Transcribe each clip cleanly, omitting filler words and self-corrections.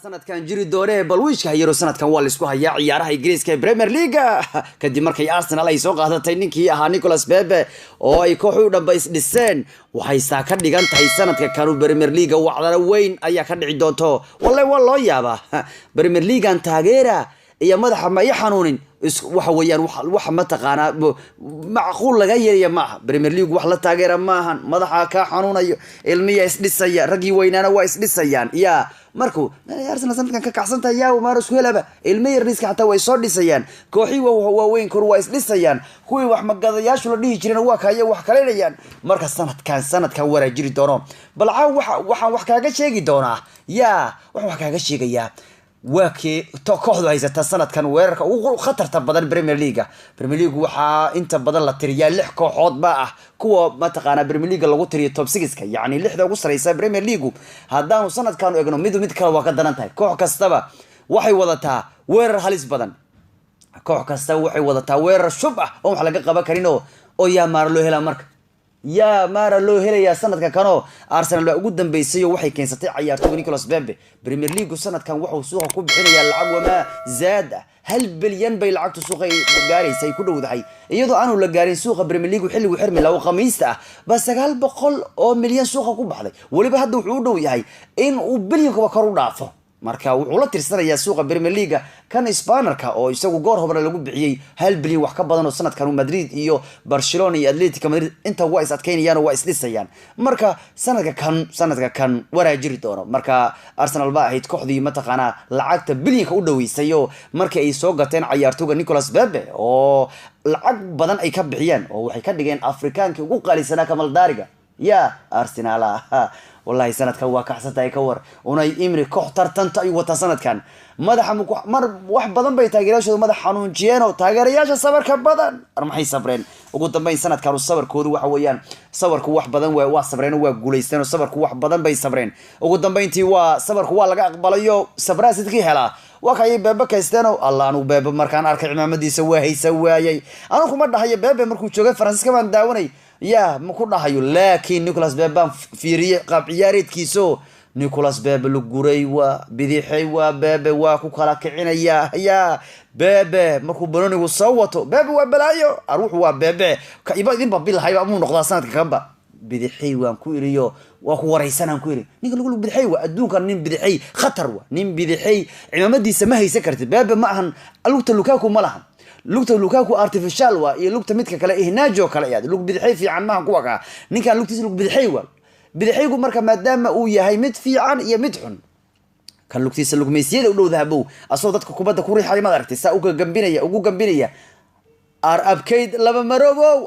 sanadkan jiri doone balwiishka hayro sanadkan waa la isku hayaa ciyaaraha Ingiriiska ee Premier League kadib markay Arsenal ay soo qaadatay ninkii ahaa Nicolas Pepe oo ay kooxu dhanbays dhiseen waxay saa ka dhigan tahay sanadka kanu Premier League wacdana weyn ayaa ka dhici doonto wallahi waa loo yaabaa Premier League aan taageera iyo madaxa ma xanuunin waxa weeyaan wax ma taqaana macquul laga yeeyo ma Premier League wax la taageera ma ahan madaxa ka xanuunayo ilmiya isdhisaya ragii weynaana waa isdhisayaan ya markuu Arsenal sanadkan ka kacsanta yaa maar isku helaba ilmiya riska xataa way soo dhisayaan kooxi waa weyn kor waa isdhisayaan kuwii wax magadayaashu la dhihi jireen waa kaya wax kaleeyaan marka sanadkan waraajiri doono bal waxaan wax kaaga sheegi doonaa ya wax kaaga sheegaya waakii kooxdu haysata sanadkan weerarka ugu khatarta badan Premier League waxa inta badan la tiriyaa 6 kooxood ba ah kuwa ma taqaana Premier League lagu tiriyo top 6ka yaani 6da ugu sareysa Premier League hadaan sanadkan eegno mid kale waa ka daran tahay koox kastaba waxay wadataa weerar halis badan koox kastaba waxay wadataa weerar shub ah oo wax laga qaban karin oo yaa maar loo hela marka yaa mara loo helaya sanadka kano Arsenal ugu dambeysay waxay keensatay ciyaartoyga Nicolas Pepe Premier League sanadkan wuxuu suuqa ku bixinaya lacag wama zaada 1 bilyan bay lacagtu suuqa gaaraysay ku dhowdahay iyadoo aanu la gaarin suuqa Premier League xilligu xirmi law khamiista ah ba 900 oo milyan suuqa ku baxday waliba hadda wuxuu u dhow yahay in uu bilyanka kor u dhaafo marka wuxuu la tirsanayaa suuqa Premier League kan Isbaanarka oo isagu goor hore lagu bixiyay 1 bilyan wax ka badan oo sanadkan Madrid iyo Barcelona iyo Atletico Madrid inta waa is adkeynayaan waa isdhisayaan marka sanadka kan waraajiri doono marka Arsenal baa ahayd kooxdii ma taqaana lacagta bilyanka u dhaweysay oo markii ay soo gateen ciyaartoyga Nicolas Pepe oo lacag badan ay ka bixiyaan oo waxay ka dhigeen Afrikaanka ugu qaalisanaa Kamal Daariga ya Arsenal والله سند كان واقع ستاي كور وناي إمري كحتر تنت أي وتصند كان ماذا مر واحد بدن بيتاجرش وماذا حنون جيانو تاجرياش الصبر كبدن رمحي صبرين وقلت بين سند كانوا الصبر كودو وحويان صبر كواح بدن وصبرين وجوليستين وصبر كواح بدن بين صبرين وقلت بين تي وصبر كوا لقى قبليو صبراس تكي هلا وكاي بابا كيستانو الله أنو بابا مركان أركع عمامدي سواهي أنا كم مرة هي بابا مركو شوقي فرنسا كمان داوني يا مكنا هيو لكن نيكولاس بيبا في قاب عياريد كيسو نيكولاس بيبا لقوري وبديحي وبيبا وكوكالا كعينا يا بيبا مركو بنوني وصوتو بيبا وبلايو أروح وبيبا كإبا إذن بابيل هايو أمو نقضا سنة كامبا بديحي وانكويريو وكو وريسانا انكويري نيكو لقولو بديحي وأدوكا نين بديحي خطر نين بديحي عمامدي سماهي سكرت بيبا معهن ألوكتا لوكاكو ملهن لوكاكو artificial iyo lugta midka kale ihnaajo kale yaad lug bidixay fiican ma kuwa ka ninkan lugtiisa lug bidixaygu marka maadaama uu yahay mid fiican iyo mid xun kan lugtiisa lug meesiyada u dhowdaabo asoo dadka kubadda ku riixay ma aragtay saa ugu gambinaya arabkeyd laba marobo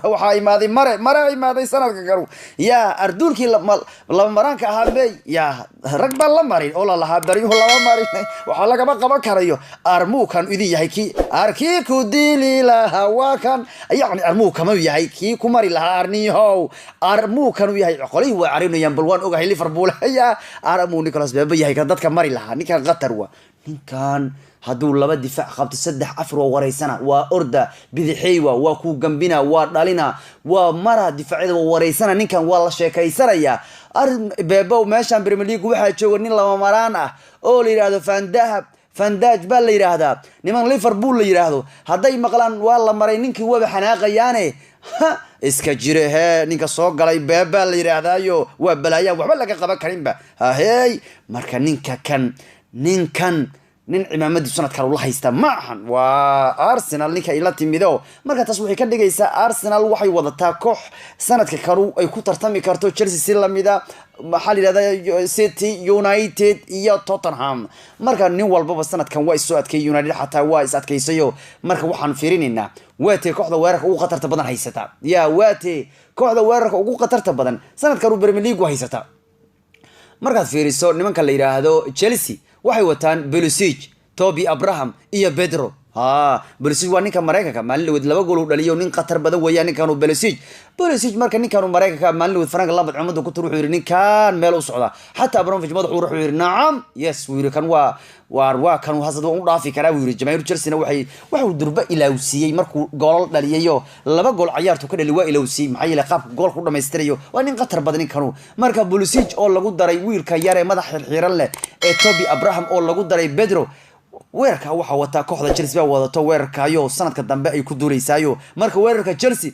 waxa imaaday mare imaaday sanadka garu ya ardulki laba maranka ahaabay ya rag baa la marin oo la laha bariyo laba marin waxa laga qaban karayo armu kan idin yahay ki arki ku dili laha waa kan yani armu kama yahay ki ku mari laha arniyo armu kan yahay qolay waa arinayaan bal waan ogahay Liverpool ya armu Nicolas Pepe yahay kan dadka mari laha ninkan qatar ninkan haduu laba difaac qabto 3 afar oo wareysana waa orda bidixaywa waa ku gambina waa dhalina waa mara difaacida wareysana ninkan waa la sheekaysanaya Pepe meeshan Premier League waxa jooga nin laba maraan ah oo la yiraahdo Van Dijk baa la yiraahdaa niman Liverpool la yiraahdo haday maqlaan waa la maray ninkii waba xanaaqayaane iska jirehe ninka soo galay Pepe la yiraahdaayo waa balaayaan waxba laga qaban karinba hey marka ninkan nin cimaamadi sanadkan uu la haysta maahan waa Arsenal ninka ila timido marka taas waxay ka dhigaysaa Arsenal waxay wadataa koox sanadka kale ay ku tartami karto Chelsea si lamida maxaa yiraahdaa City United iyo Tottenham marka nin walba sanadkan waa soo adkay United xataa waa is adkaysayo marka waxaan fiirinaynaa waatee kooxda weerarka ugu khatarta badan haysata ya waatee kooxda weerarka ugu khatarta badan sanadkan Premier League haysata markaad fiiriso nimanka la yiraahdo Chelsea waxay wataan Pulisic Toby Abraham iyo Pedro Pulisic waa ninka Mareykanka maalin laba gool u dhaliyo nin qatar badan weeyaan ninkan Pulisic marka ninkan Mareykanka maalin Frank Lampard cumadu ku tur wuxuu yiri ninkan meel u socda xataa Abramovich madaxu wuxuu yiri nacam yes wuu yiri kan waa kan hasad u dhaafi karaa wuu yiri Jamaahir Chelsea wuxuu durba ilaawsiyay markuu gool dhaliyo laba gool ciyaartu ka dhali waa ilaawsiyay maxay yeelay qaabka gool ku dhameystirayo waa nin qatar badan ninkan marka Pulisic oo lagu daray wiilka yar ee madax xirxiran leh ee Toby Abraham oo lagu daray Pedro weerarka waxa wata kooxda Chelsea baa wadato weerarkaayo sanadka dambe ay ku duuleysaayo marka weerarka Chelsea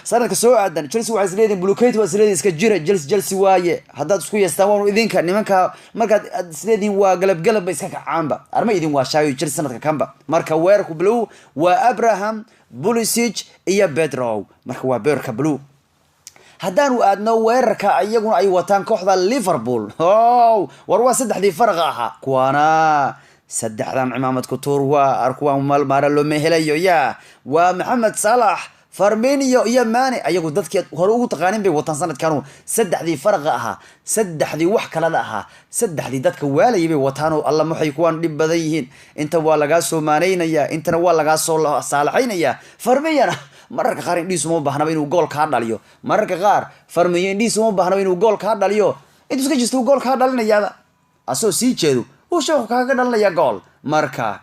sanadka soo aadan Chelsea waxay isleedeen blockade waa isleedeen iska jira Chelsea waaye haddaad isku yeestaan waan idinka nimanka markaad isleedeen waa galab iska kacaanba arma idin waa shaayo Chelsea sanadka kamba marka weerarku blue waa Abraham Pulisic iyo Pedro marka waa weerarka blue haddaan u aadno weerarka ayaguna ay wataan kooxda Liverpool war waa saddexdii faraq ahaa kuwana saddexdan cimaamad ku tuur waa arkuwaan maalmaara loo mehelayo waa Mohamed Salah Firmino iyo Mane ayagu dadkii hore ugu taqaanin bay wataan sanadkan saddexdii faraqa ahaa saddexdii wax kala ahaa saddexdii dadka waalayay bay wataan oo alla maxay kuwan dhib badan yihiin inta waa laga soo maaneynaya intana waa laga soo saalaxaynaya Firmino mararka qaar indhiisu ma baahnaba inuu gool ka dhaliyo mararka qaar Firmino indhiisu ma baahnaba inuu gool ka dhaliyo intuu iska jisto gool ka dhalinaya asoo sii jeedo oo sheekhu kaga dhalinaya gool marka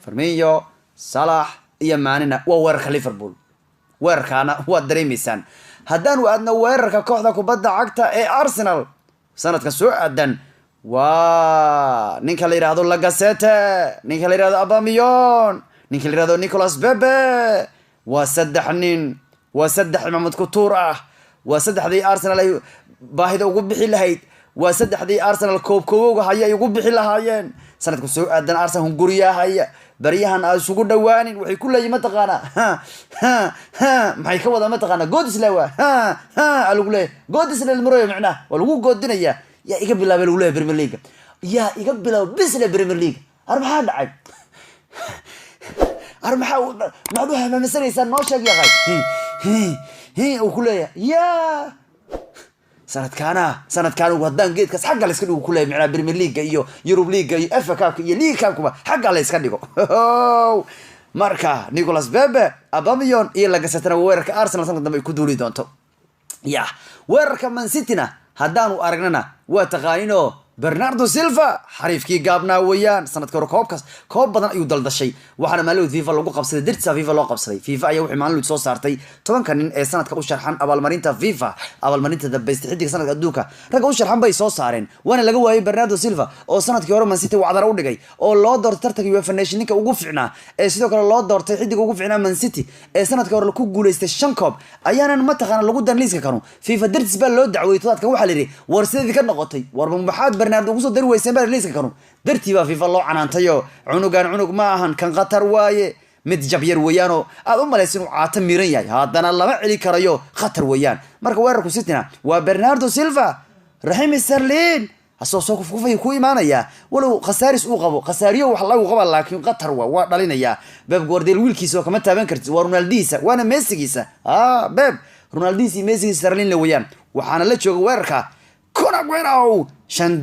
Firmino Salah iyo Mane waa weerarka Liverpool weerarkana waa dareemaysan haddaan u aadno weerarka kooxda kubadda cagta ee Arsenal sanadka soo aadan waa ninka la yiraahdo Lacazette ninka la yiraahdo Aubameyang ninka la yiraahdo Nicolas Pepe waa saddex nin waa saddex imaamad ku tuur waa saddexdii Arsenal ay baahida ugu bixi lahayd waa saddexdii Arsenal koobkooga haya ugu bixi lahaayeen sanadka soo aadan Arsenal hunguriya haya bariyahan ay isugu dhawaanin waxay ku leeyima taqaana maxay ka wada ma taqaana Godislewa lagu leeyahay Godislewa maroyo macna waa lagu goodinaya yaa iga bilaabay lagu leeyahay Premier League yaa iga bilaabay bisla Premier League arbaxa dhacay arbaxa macduha ma masanaysan noo sheeg yaqay uu ku leeyahay yaa sanadkan haddaan geedkaas xagga la iska dhigo ku leeyahay macna Premier League iyo Europe League iyo FA Cup iyo League Cup kuba xagga la iska dhigo marka Nicolas Pepe Aubameyang iyo Lacazette weerarka Arsenal sanadka dambe ay ku duuli doonto weerarka Man City-na haddaanu aragnana waa taqaanino Bernardo Silva xariifkii gaabnaa weeyaan sanadka hore koob badan ayuu daldashay waxaana maalin FIFA lagu qabsaday dirta FIFA loo qabsaday FIFA ayaa wixii maalin soo saartay 10 nin ee sanadka u sharxan abaalmarinta FIFA abaalmarinta dambaysta xidig sanadka adduunka rag u sharxan bay soo saareen waana laga waayay Bernardo Silva oo sanadkii hore Man City wacdar u dhigay oo loo doortay tartanka UEFA Nations League ugu fiicnaa ee sidoo kale loo doortay xidig ugu fiicnaa Man City ee sanadkii hore ku guuleystay 5 koob ayaana ma taqaan lagu danliiska karo FIFA dirtis baa loo dacway todobaadkan waxa la yiri war sidii ka noqotay war maxaad Bernardo ugu soo dari weysay baa liiska karo dartii baa FIFA loo canaantayo cunug ma ahan kan qatar waaye mid jabyar weeyaano aad u malaysin uu caata miran yahay haddana lama celi karayo qatar weeyaan marka weerarku City-na waa Bernardo Silva Raheem Sterling asoo soo kufay ku imaanaya walow khasaaris uu qabo khasaariyo wax lagu qaba laakiin qatar waa dhalinaya Pep Guardiola wiilkiisa kama taaban kartid waa Ronaldiisa waana Messi-giisa Pep Ronaldiisi Messi Sterling la weeyaan waxaana la jooga weerarka Aguero shan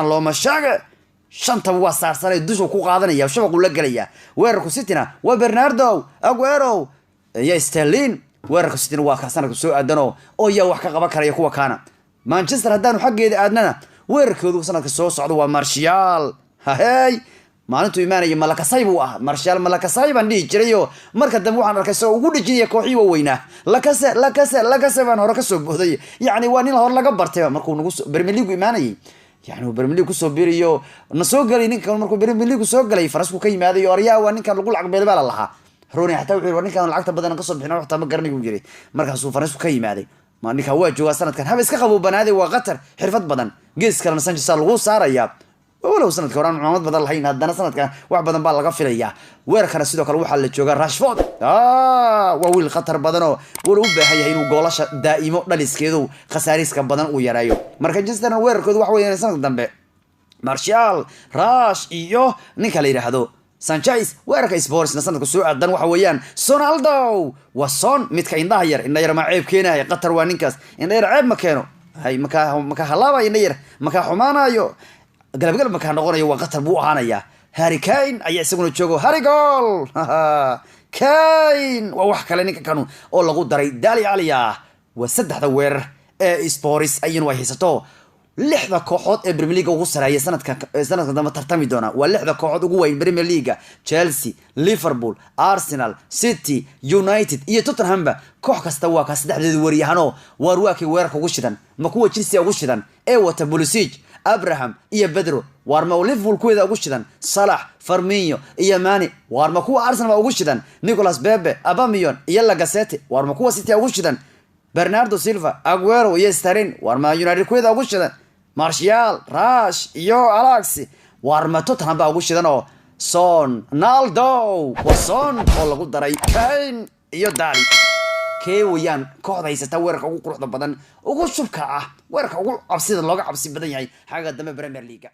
looma sheega shanta waa saarsanay dusha ku qaadanaya shabaq uu la galaya weerarku City-na waa Bernardo Aguero iyo Sterling weerarku City-na waa ka sanadku soo aadano oo yaa wax ka qaban karaya kuwa kaana Manchester haddaanu xaggeeda aadnana weerarkoodu sanadka soo socdo waa Martial maalintu imaanaya Malakasay buu Martial Malakasay baan dhihi jirayo marka dambe waxaan arkay soo ugu dhijinaya kooxii waaweynaa Lacazette baan hore ka soo booday yani waa nin hor laga bartay markuu nagu Premier League imaanayay يعني بريمير ليج kusoo biiriyo nasoo galay ninkan markuu بريمير ليج soo galay farasku ka yimaaday Arya waa ninkan lagu lacag beelbaa lahaa Rooney xataa wuxuu ninkan lacagta badan ka soo bixinaa waxta ma garanay uu jiray markaas uu farasku ka yimaaday ma ninka waa jooga sanadkan haba iska qabo banaaday waa qatar xirfad badan gees kale Sanchez lagu saaraya walow sanadka hore Maxamed badan lahayn haddana sanadkan wax badan baa laga filayaa weerarkana sidoo kale waxa la jooga Rashford waa wiil qatar badan oo uu u baahan yahay inuu goolasha daa'imo dhaliskeedu khasaariska badan uu yareeyo marka Manchester weerarkoodu wax weeyaan sanad dambe Martial Rush iyo ninka la yiraahdo Sanchez weerarka Spurs sanadka soo aadan waxa weeyaan Ronaldo waa son midka indhaha yar ma ceeb keenaya qatar waa ninkaas indhaha ceeb ma keeno hay maka halaaba indhaha maka xumaanayo galab ma ka noqonayo waa qatar buu ahaanaya Harry Kane ayaa isaguna joogo Harry goal Kane waa wax kale ninka kanu oo lagu daray Dali Aliya waa saddexda weerar ee Spurs ayay way haysato lixda kooxood ee Premier League ugu sareeya sanadka dama tartami doona waa lixda kooxood ugu weyn Premier League Chelsea Liverpool Arsenal City United iyo Tottenham koox kasta waa ka saddexdeedu wariyahano waarwaakay weerarka ugu shidan ma kuwa Chelsea ugu shidan ee wata Pulisic Abraham iyo Pedro warma Liverpool kuwada ugu shidan Salah Firmino iyo Mane warma kuwa Arsenal ugu shidan Nicolas Pepe Aubameyang iyo Lacazette warma kuwa City ugu shidan Bernardo Silva Aguero iyo Sterling warma United kuwada ugu shidan Martial Rush iyo Alex warma Tottenham ugu shidan oo Son Ronaldo Son oo lagu daray Kane iyo Dali keewayaan kooxda haysata weerarka ugu quruxda badan ugu shubka ah weerarka ugu cabsida looga cabsi badan yahay xagga dambe Premier League